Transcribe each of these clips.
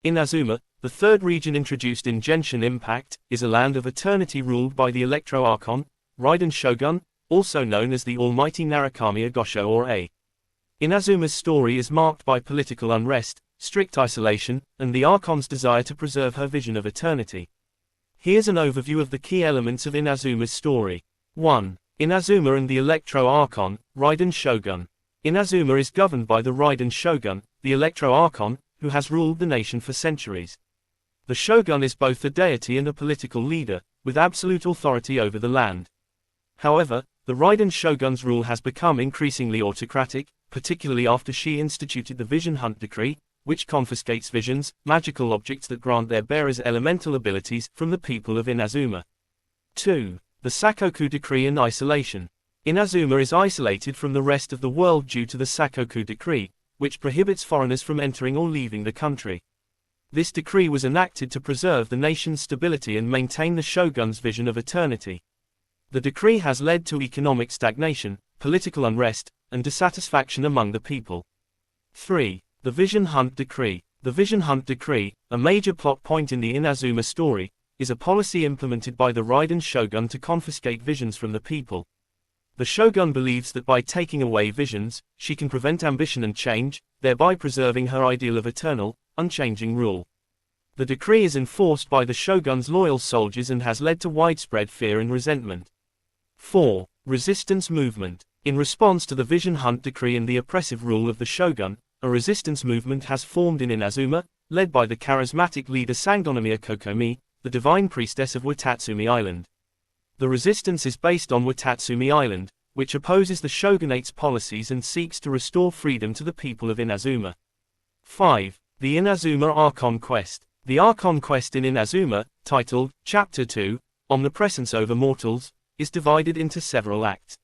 Inazuma, the third region introduced in Genshin Impact, is a land of eternity ruled by the Electro-Archon, Raiden Shogun, also known as the Almighty Narukami Agosho or A. Inazuma's story is marked by political unrest, strict isolation, and the Archon's desire to preserve her vision of eternity. Here's an overview of the key elements of Inazuma's story. 1. Inazuma and the Electro-Archon, Raiden Shogun. Inazuma is governed by the Raiden Shogun, the Electro-Archon, who has ruled the nation for centuries. The Shogun is both a deity and a political leader, with absolute authority over the land. However, the Raiden Shogun's rule has become increasingly autocratic, particularly after she instituted the Vision Hunt Decree, which confiscates visions, magical objects that grant their bearers elemental abilities, from the people of Inazuma. 2. The Sakoku Decree and Isolation. Inazuma is isolated from the rest of the world due to the Sakoku Decree, which prohibits foreigners from entering or leaving the country. This decree was enacted to preserve the nation's stability and maintain the shogun's vision of eternity. The decree has led to economic stagnation, political unrest, and dissatisfaction among the people. 3. The Vision Hunt Decree. The Vision Hunt Decree, a major plot point in the Inazuma story, is a policy implemented by the Raiden Shogun to confiscate visions from the people. The Shogun believes that by taking away visions, she can prevent ambition and change, thereby preserving her ideal of eternal, unchanging rule. The decree is enforced by the Shogun's loyal soldiers and has led to widespread fear and resentment. 4. Resistance Movement. In response to the Vision Hunt Decree and the oppressive rule of the Shogun, a resistance movement has formed in Inazuma, led by the charismatic leader Sangonomiya Kokomi, the divine priestess of Watatsumi Island. The resistance is based on Watatsumi Island, which opposes the shogunate's policies and seeks to restore freedom to the people of Inazuma. 5. The Inazuma Archon Quest. The Archon Quest in Inazuma, titled, Chapter 2, Omnipresence over Mortals, is divided into several acts.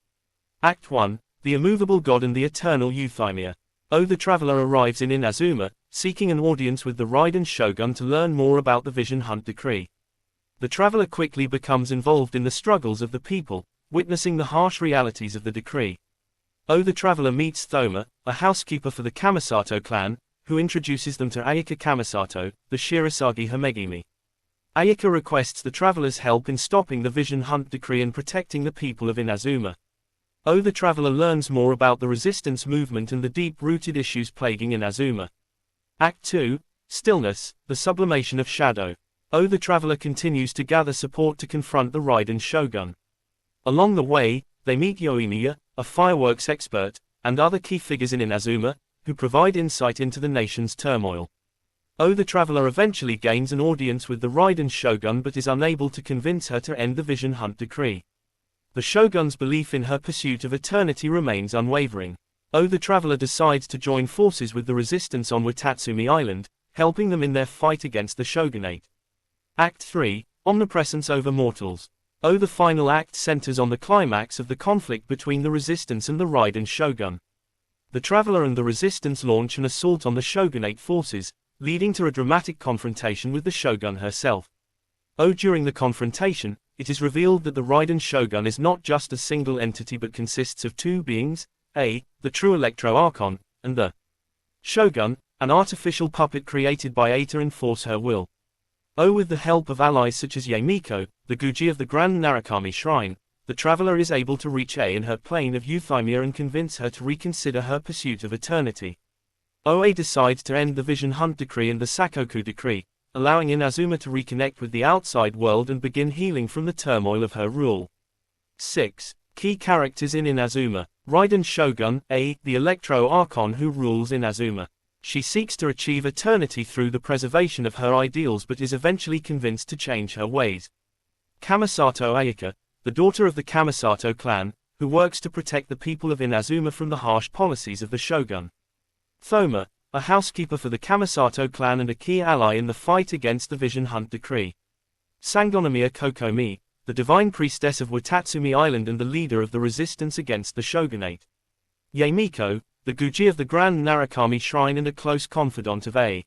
Act 1, The Immovable God and the Eternal Euthymia. The traveler arrives in Inazuma, seeking an audience with the Raiden Shogun to learn more about the Vision Hunt Decree. The traveler quickly becomes involved in the struggles of the people, witnessing the harsh realities of the decree. The traveler meets Thoma, a housekeeper for the Kamisato clan, who introduces them to Ayaka Kamisato, the Shirasagi Hamegimi. Ayaka requests the traveler's help in stopping the Vision Hunt Decree and protecting the people of Inazuma. The traveler learns more about the resistance movement and the deep-rooted issues plaguing Inazuma. Act 2, Stillness, the Sublimation of Shadow. The traveler continues to gather support to confront the Raiden Shogun. Along the way, they meet Yoimiya, a fireworks expert, and other key figures in Inazuma, who provide insight into the nation's turmoil. The traveler eventually gains an audience with the Raiden Shogun but is unable to convince her to end the Vision Hunt Decree. The Shogun's belief in her pursuit of eternity remains unwavering. The traveler decides to join forces with the resistance on Watatsumi Island, helping them in their fight against the shogunate. Act 3, Omnipresence over Mortals. The final act centers on the climax of the conflict between the resistance and the Raiden Shogun. The traveler and the resistance launch an assault on the shogunate forces, leading to a dramatic confrontation with the shogun herself. During the confrontation, it is revealed that the Raiden Shogun is not just a single entity but consists of two beings, A, the true Electro-Archon, and the Shogun, an artificial puppet created by A to enforce her will. With the help of allies such as Yamiko, the Guji of the Grand Narukami Shrine, the traveler is able to reach A in her plane of euthymia and convince her to reconsider her pursuit of eternity. A decides to end the Vision Hunt Decree and the Sakoku Decree, allowing Inazuma to reconnect with the outside world and begin healing from the turmoil of her rule. 6. Key characters in Inazuma. Raiden Shogun, A, the Electro-Archon who rules Inazuma. She seeks to achieve eternity through the preservation of her ideals but is eventually convinced to change her ways. Kamisato Ayaka, the daughter of the Kamisato clan, who works to protect the people of Inazuma from the harsh policies of the Shogun. Thoma, a housekeeper for the Kamisato clan and a key ally in the fight against the Vision Hunt Decree. Sangonomiya Kokomi, the divine priestess of Watatsumi Island and the leader of the resistance against the shogunate. Yamiko, the Guji of the Grand Narukami Shrine and a close confidant of A.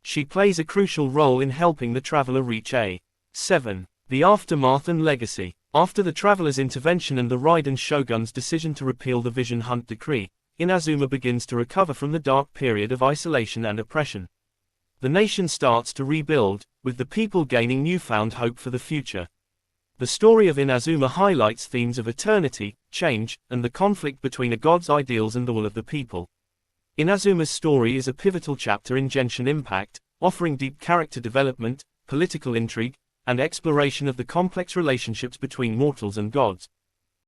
She plays a crucial role in helping the traveler reach A. 7. The Aftermath and Legacy. After the traveler's intervention and the Raiden Shogun's decision to repeal the Vision Hunt Decree, Inazuma begins to recover from the dark period of isolation and oppression. The nation starts to rebuild, with the people gaining newfound hope for the future. The story of Inazuma highlights themes of eternity, change, and the conflict between a god's ideals and the will of the people. Inazuma's story is a pivotal chapter in Genshin Impact, offering deep character development, political intrigue, and exploration of the complex relationships between mortals and gods.